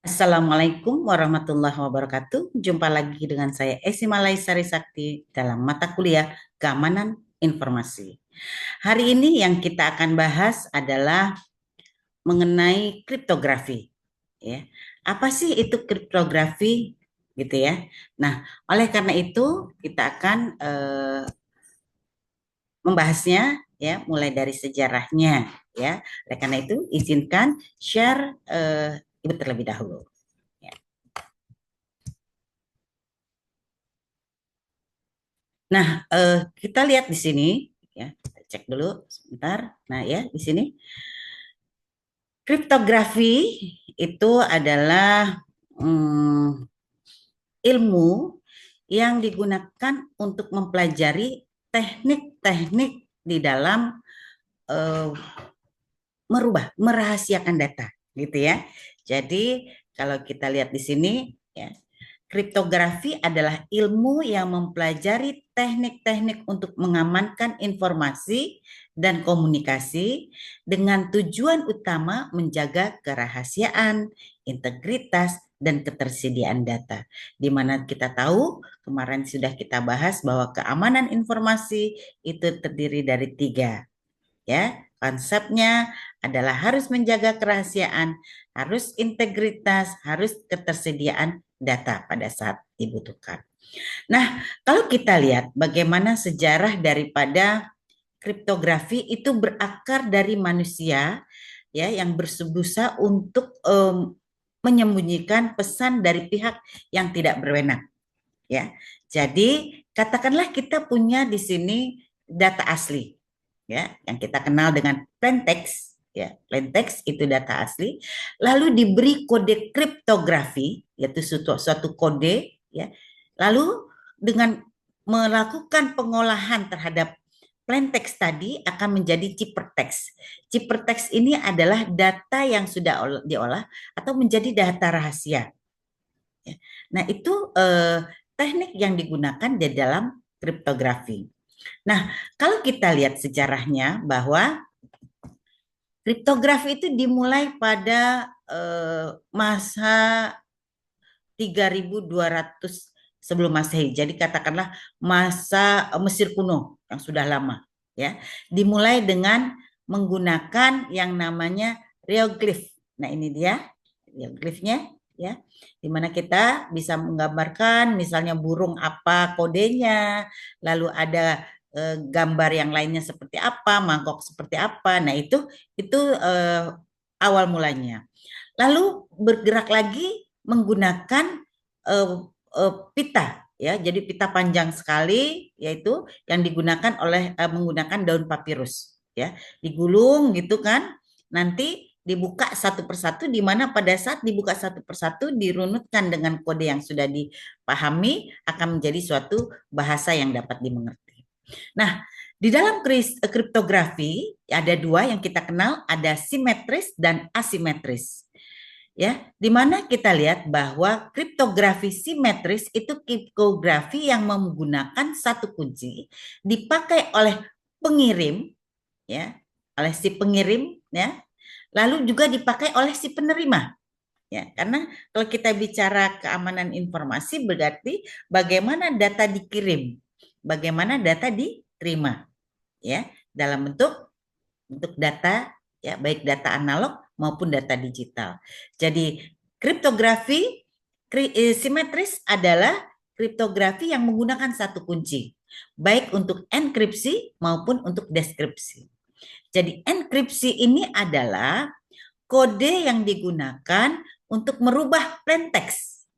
Assalamualaikum warahmatullahi wabarakatuh. Jumpa lagi dengan saya Esi Malaisari Sakti dalam mata kuliah Keamanan Informasi. Hari ini yang kita akan bahas adalah mengenai kriptografi. Ya, apa sih itu kriptografi? Gitu ya. Nah, oleh karena itu kita akan membahasnya ya, mulai dari sejarahnya ya. Oleh karena itu izinkan share Ibu terlebih dahulu. Ya. Nah, kita lihat di sini, ya, kita cek dulu sebentar. Nah, ya, di sini kriptografi itu adalah mm, ilmu yang digunakan untuk mempelajari teknik-teknik di dalam eh, merahasiakan data, gitu ya. Jadi kalau kita lihat di sini, ya, kriptografi adalah ilmu yang mempelajari teknik-teknik untuk mengamankan informasi dan komunikasi dengan tujuan utama menjaga kerahasiaan, integritas, dan ketersediaan data. Di mana kita tahu kemarin sudah kita bahas bahwa keamanan informasi itu terdiri dari tiga, ya. Konsepnya adalah harus menjaga kerahasiaan, harus integritas, harus ketersediaan data pada saat dibutuhkan. Nah, kalau kita lihat bagaimana sejarah daripada kriptografi itu berakar dari manusia ya yang bersebusa untuk menyembunyikan pesan dari pihak yang tidak berwenang ya. Jadi katakanlah kita punya di sini data asli ya yang kita kenal dengan plain text ya. Plain text itu data asli lalu diberi kode kriptografi yaitu suatu kode ya, lalu dengan melakukan pengolahan terhadap plain text tadi akan menjadi ciphertext. Ciphertext ini adalah data yang sudah diolah atau menjadi data rahasia ya. Nah itu teknik yang digunakan di dalam kriptografi. Nah, kalau kita lihat sejarahnya bahwa kriptografi itu dimulai pada masa 3200 sebelum Masehi. Jadi katakanlah masa Mesir kuno yang sudah lama ya. Dimulai dengan menggunakan yang namanya hieroglif. Nah, ini dia hieroglifnya ya. Di mana kita bisa menggambarkan misalnya burung apa kodenya, lalu ada gambar yang lainnya seperti apa, mangkok seperti apa. Nah, itu awal mulanya. Lalu bergerak lagi menggunakan eh, pita ya. Jadi pita panjang sekali yaitu yang digunakan menggunakan daun papirus ya. Digulung gitu kan. Nanti dibuka satu persatu di mana pada saat dibuka satu persatu dirunutkan dengan kode yang sudah dipahami akan menjadi suatu bahasa yang dapat dimengerti. Nah, di dalam kriptografi ada dua yang kita kenal, ada simetris dan asimetris ya, di mana kita lihat bahwa kriptografi simetris itu kriptografi yang menggunakan satu kunci dipakai oleh pengirim ya, oleh si pengirim ya, lalu juga dipakai oleh si penerima ya. Karena kalau kita bicara keamanan informasi berarti bagaimana data dikirim, bagaimana data diterima ya dalam bentuk data ya, baik data analog maupun data digital. Jadi kriptografi simetris adalah kriptografi yang menggunakan satu kunci, baik untuk enkripsi maupun untuk deskripsi. Jadi enkripsi ini adalah kode yang digunakan untuk merubah plain text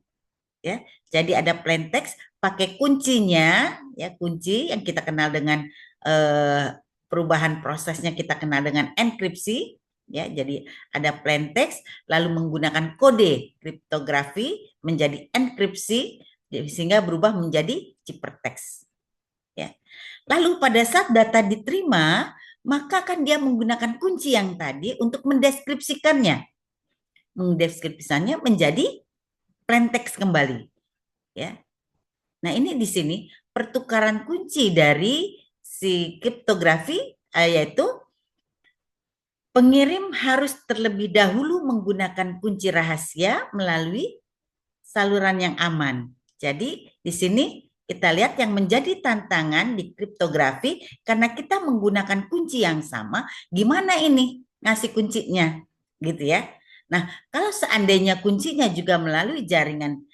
ya. Jadi ada plain text pakai kuncinya ya, kunci yang kita kenal dengan eh, perubahan prosesnya kita kenal dengan enkripsi ya. Jadi ada plain text lalu menggunakan kode kriptografi menjadi enkripsi sehingga berubah menjadi ciphertext ya. Lalu pada saat data diterima maka kan dia menggunakan kunci yang tadi untuk mendeskripsikannya menjadi plain text kembali ya. Nah, ini di sini pertukaran kunci dari si kriptografi yaitu Pengirim harus terlebih dahulu menggunakan kunci rahasia melalui saluran yang aman. Jadi di sini kita lihat yang menjadi tantangan di kriptografi karena kita menggunakan kunci yang sama, gimana ini ngasih kuncinya, gitu ya. Nah, kalau seandainya kuncinya juga melalui jaringan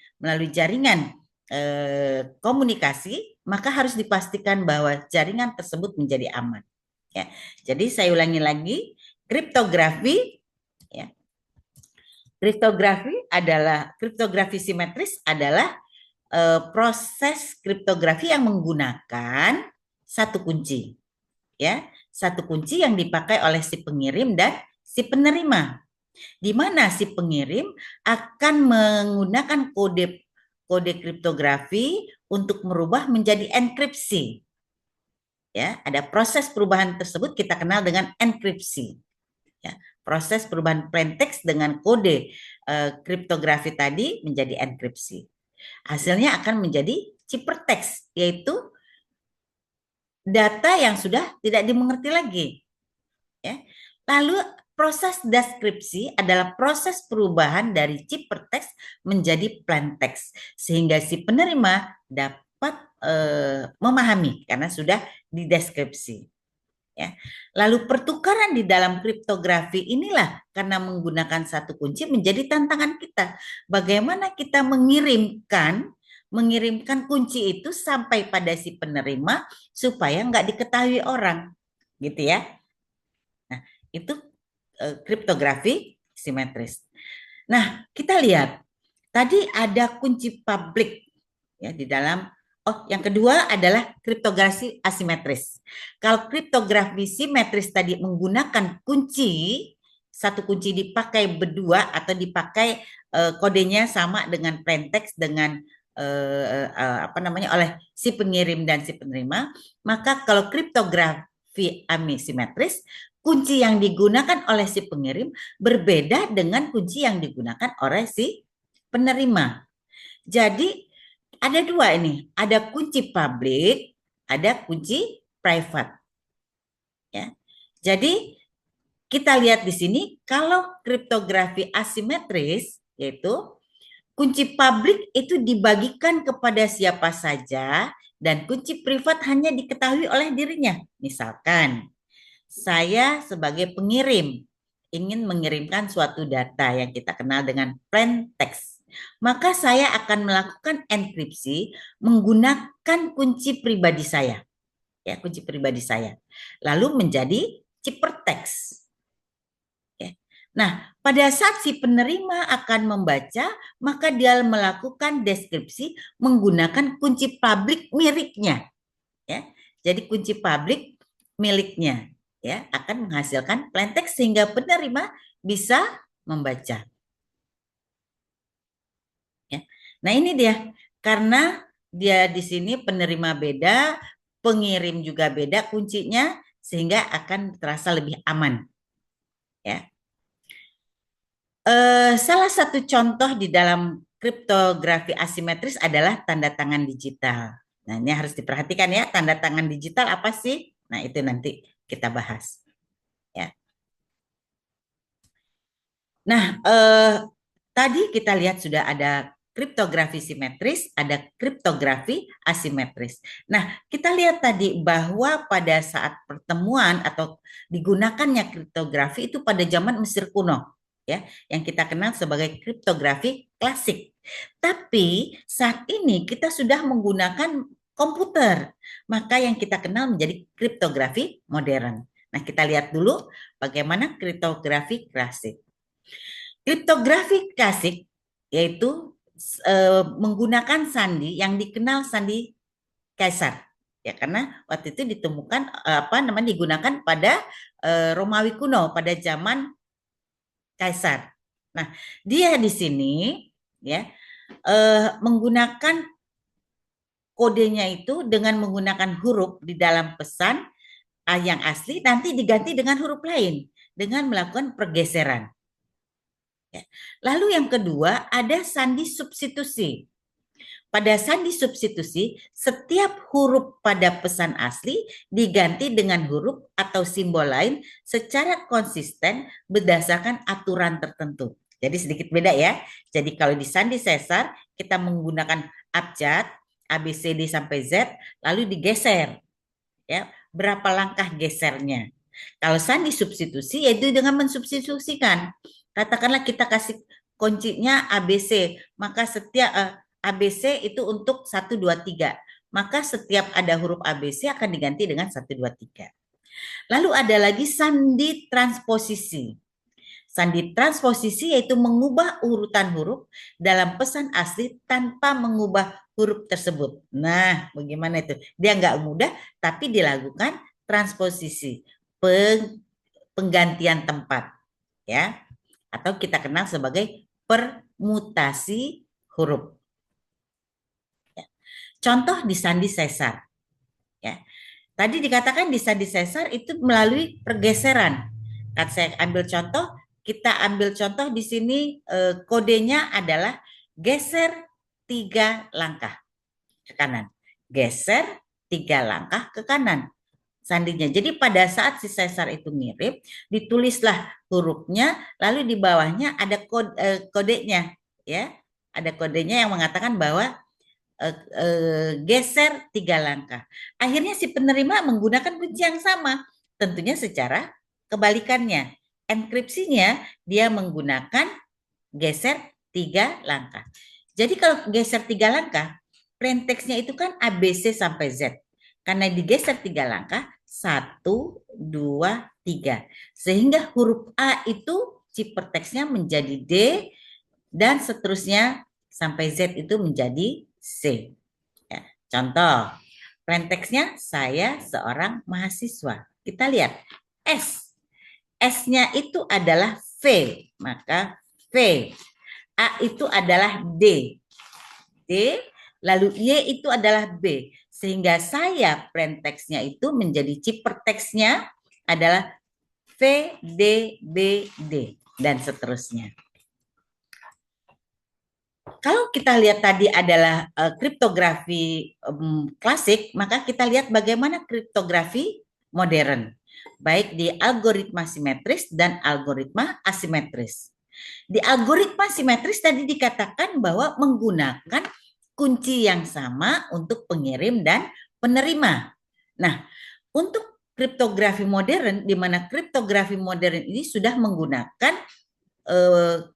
komunikasi, maka harus dipastikan bahwa jaringan tersebut menjadi aman. Ya, jadi saya ulangi lagi, kriptografi, ya, kriptografi simetris adalah proses kriptografi yang menggunakan satu kunci, ya, satu kunci yang dipakai oleh si pengirim dan si penerima, di mana si pengirim akan menggunakan kode kriptografi untuk merubah menjadi enkripsi. Ya, ada proses perubahan tersebut kita kenal dengan enkripsi. Ya, proses perubahan plain text dengan kode kriptografi tadi menjadi enkripsi. Hasilnya akan menjadi ciphertext, yaitu data yang sudah tidak dimengerti lagi. Ya. Lalu proses deskripsi adalah proses perubahan dari ciphertext menjadi plain text, sehingga si penerima dapat memahami karena sudah dideskripsi. Ya. Lalu pertukaran di dalam kriptografi inilah karena menggunakan satu kunci menjadi tantangan kita. Bagaimana kita mengirimkan kunci itu sampai pada si penerima supaya nggak diketahui orang, gitu ya. Nah, itu kriptografi simetris. Nah, kita lihat tadi ada kunci publik ya di dalam. Oh, yang kedua adalah kriptografi asimetris. Kalau kriptografi simetris tadi menggunakan kunci, satu kunci dipakai berdua atau dipakai kodenya sama dengan plain text dengan oleh si pengirim dan si penerima, maka kalau kriptografi asimetris, kunci yang digunakan oleh si pengirim berbeda dengan kunci yang digunakan oleh si penerima. Jadi ada dua ini, ada kunci publik, ada kunci private. Ya. Jadi kita lihat di sini kalau kriptografi asimetris yaitu kunci publik itu dibagikan kepada siapa saja dan kunci privat hanya diketahui oleh dirinya. Misalkan saya sebagai pengirim ingin mengirimkan suatu data yang kita kenal dengan plain text. Maka saya akan melakukan enkripsi menggunakan kunci pribadi saya. Ya, kunci pribadi saya. Lalu menjadi ciphertext. Ya. Nah, pada saat si penerima akan membaca, maka dia melakukan deskripsi menggunakan kunci publik miliknya. Ya. Jadi kunci publik miliknya ya akan menghasilkan plain text sehingga penerima bisa membaca. Nah ini dia, karena dia di sini penerima beda, pengirim juga beda kuncinya, sehingga akan terasa lebih aman. Ya. Salah satu contoh di dalam kriptografi asimetris adalah tanda tangan digital. Nah ini harus diperhatikan ya, tanda tangan digital apa sih? Nah itu nanti kita bahas. Ya. Nah tadi kita lihat sudah ada kriptografi simetris, ada kriptografi asimetris. Nah, kita lihat tadi bahwa pada saat pertemuan atau digunakannya kriptografi itu pada zaman Mesir kuno, ya, yang kita kenal sebagai kriptografi klasik. Tapi saat ini kita sudah menggunakan komputer, maka yang kita kenal menjadi kriptografi modern. Nah, kita lihat dulu bagaimana kriptografi klasik. Kriptografi klasik yaitu menggunakan sandi yang dikenal sandi Kaisar. Ya, karena waktu itu ditemukan digunakan pada Romawi kuno pada zaman Kaisar. Nah, dia di sini ya menggunakan kodenya itu dengan menggunakan huruf di dalam pesan yang asli nanti diganti dengan huruf lain dengan melakukan pergeseran. Lalu yang kedua ada sandi substitusi. pada sandi substitusi, setiap huruf pada pesan asli diganti dengan huruf atau simbol lain secara konsisten berdasarkan aturan tertentu. Jadi sedikit beda ya. Jadi kalau di sandi sesar, kita menggunakan abjad, A, B, C, D sampai Z, lalu digeser. Ya, berapa langkah gesernya? Kalau sandi substitusi, yaitu dengan mensubstitusikan. Katakanlah kita kasih kuncinya ABC, maka setiap ABC itu untuk 1, 2, 3. Maka setiap ada huruf ABC akan diganti dengan 1, 2, 3. Lalu ada lagi sandi transposisi. Sandi transposisi yaitu mengubah urutan huruf dalam pesan asli tanpa mengubah huruf tersebut. Nah, bagaimana itu? Dia nggak mudah, tapi dilakukan transposisi, penggantian tempat, ya, atau kita kenal sebagai permutasi huruf. Ya. Contoh di sandi sesar. Ya. Tadi dikatakan di sandi sesar itu melalui pergeseran. Kan saya ambil contoh, kita ambil contoh di sini kodenya adalah geser 3 langkah ke kanan. Geser 3 langkah ke kanan sandinya. Jadi pada saat si sesar itu mirip, ditulislah hurufnya, lalu di bawahnya ada kodenya, ya, ada kodenya yang mengatakan bahwa geser 3 langkah. Akhirnya si penerima menggunakan kunci yang sama, tentunya secara kebalikannya. Enkripsinya dia menggunakan geser 3 langkah. Jadi kalau geser 3 langkah, plain text-nya itu kan ABC sampai Z. Karena digeser 3 langkah, 1, 2, 3. Sehingga huruf A itu ciperteksnya menjadi D, dan seterusnya sampai Z itu menjadi C. Ya, contoh, plain text-nya saya seorang mahasiswa. Kita lihat, S. S-nya itu adalah V, maka V. A itu adalah D. D, lalu Y itu adalah B. Sehingga saya plain text-nya itu menjadi ciperteksnya adalah V, D, B, D, dan seterusnya. Kalau kita lihat tadi adalah kriptografi klasik, maka kita lihat bagaimana kriptografi modern, baik di algoritma simetris dan algoritma asimetris. Di algoritma simetris tadi dikatakan bahwa menggunakan kunci yang sama untuk pengirim dan penerima. Nah, untuk kriptografi modern, di mana kriptografi modern ini sudah menggunakan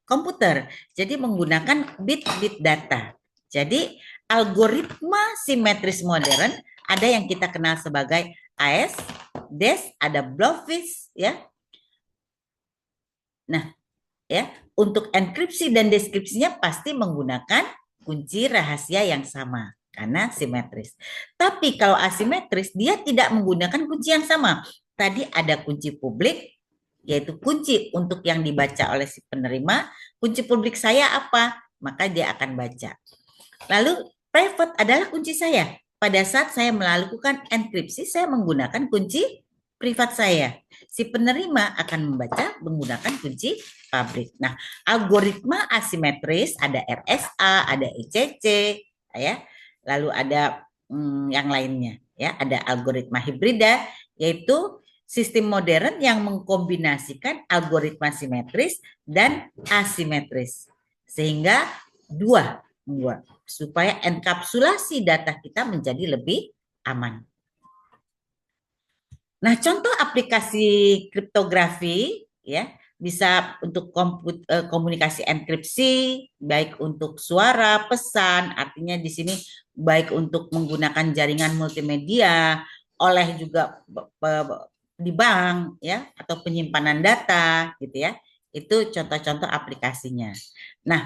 komputer, jadi menggunakan bit-bit data. Jadi algoritma simetris modern ada yang kita kenal sebagai AES, DES, ada Blofeld, ya. Nah, ya, untuk enkripsi dan deskripsinya pasti menggunakan kunci rahasia yang sama karena simetris. Tapi kalau asimetris dia tidak menggunakan kunci yang sama. Tadi ada kunci publik, yaitu kunci untuk yang dibaca oleh si penerima. Kunci publik saya apa? Maka dia akan baca. Lalu private adalah kunci saya. Pada saat saya melakukan enkripsi, saya menggunakan kunci privat saya. Si penerima akan membaca menggunakan kunci publik. Nah, algoritma asimetris ada RSA, ada ECC, ya. Lalu ada yang lainnya, ya. Ada algoritma hibrida, yaitu sistem modern yang mengkombinasikan algoritma simetris dan asimetris. Sehingga dua supaya enkapsulasi data kita menjadi lebih aman. Nah, contoh aplikasi kriptografi ya bisa untuk komunikasi enkripsi, baik untuk suara, pesan, artinya di sini baik untuk menggunakan jaringan multimedia, oleh juga di bank ya atau penyimpanan data gitu ya. Itu contoh-contoh aplikasinya. Nah,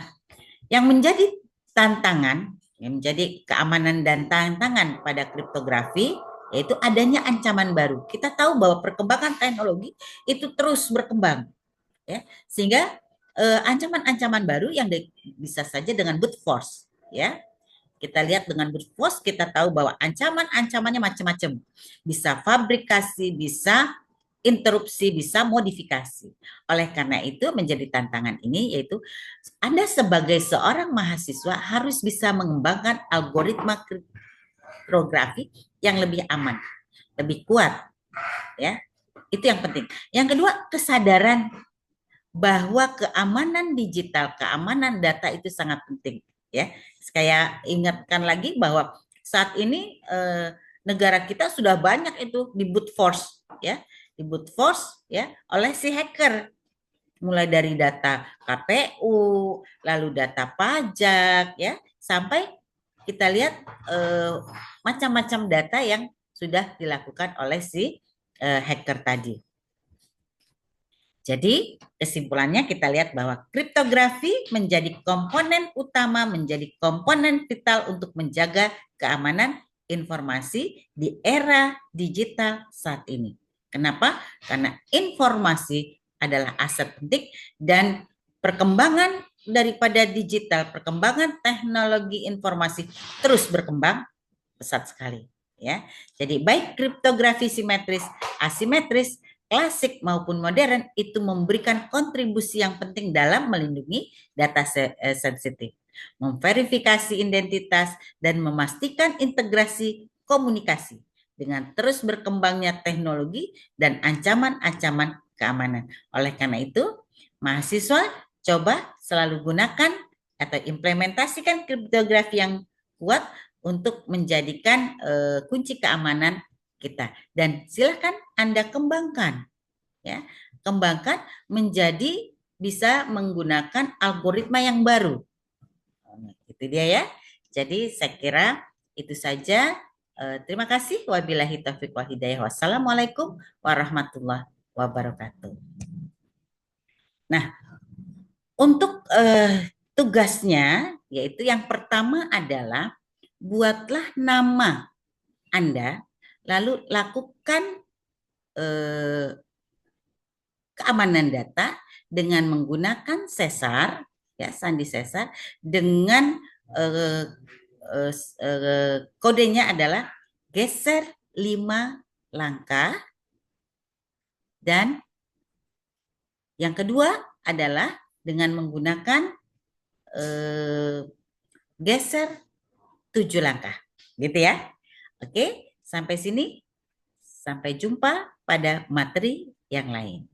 yang menjadi tantangan, yang menjadi keamanan dan tantangan pada kriptografi yaitu adanya ancaman baru. Kita tahu bahwa perkembangan teknologi itu terus berkembang ya. Sehingga ancaman-ancaman baru yang bisa saja dengan brute force ya. Kita lihat dengan brute force, kita tahu bahwa ancaman-ancamannya macam-macam. Bisa fabrikasi, bisa interupsi, bisa modifikasi. Oleh karena itu menjadi tantangan ini yaitu Anda sebagai seorang mahasiswa harus bisa mengembangkan algoritma kriptografi yang lebih aman, lebih kuat, ya. Itu yang penting. Yang kedua, kesadaran bahwa keamanan digital, keamanan data itu sangat penting, ya. Saya ingatkan lagi bahwa saat ini negara kita sudah banyak itu di brute force, ya, di brute force, ya, oleh si hacker, mulai dari data KPU, lalu data pajak, ya, sampai kita lihat macam-macam data yang sudah dilakukan oleh si hacker tadi. Jadi kesimpulannya kita lihat bahwa kriptografi menjadi komponen utama, menjadi komponen vital untuk menjaga keamanan informasi di era digital saat ini. Kenapa? Karena informasi adalah aset penting dan perkembangan daripada digital, perkembangan teknologi informasi terus berkembang pesat sekali, ya. Jadi baik kriptografi simetris, asimetris, klasik maupun modern itu memberikan kontribusi yang penting dalam melindungi data sensitif, memverifikasi identitas dan memastikan integrasi komunikasi dengan terus berkembangnya teknologi dan ancaman-ancaman keamanan. Oleh karena itu, mahasiswa coba selalu gunakan atau implementasikan kriptografi yang kuat untuk menjadikan kunci keamanan kita. Dan silakan Anda kembangkan, ya, kembangkan menjadi bisa menggunakan algoritma yang baru. Itu dia ya. Jadi saya kira itu saja. Terima kasih. Wabillahi taufiq wal hidayah. Wassalamualaikum warahmatullahi wabarakatuh. Nah, untuk tugasnya yaitu yang pertama adalah buatlah nama Anda, lalu lakukan keamanan data dengan menggunakan sesar, ya, sandi sesar, dengan kodenya adalah geser 5 langkah, dan yang kedua adalah dengan menggunakan geser 7 langkah, gitu ya. Oke, sampai sini. Sampai jumpa pada materi yang lain.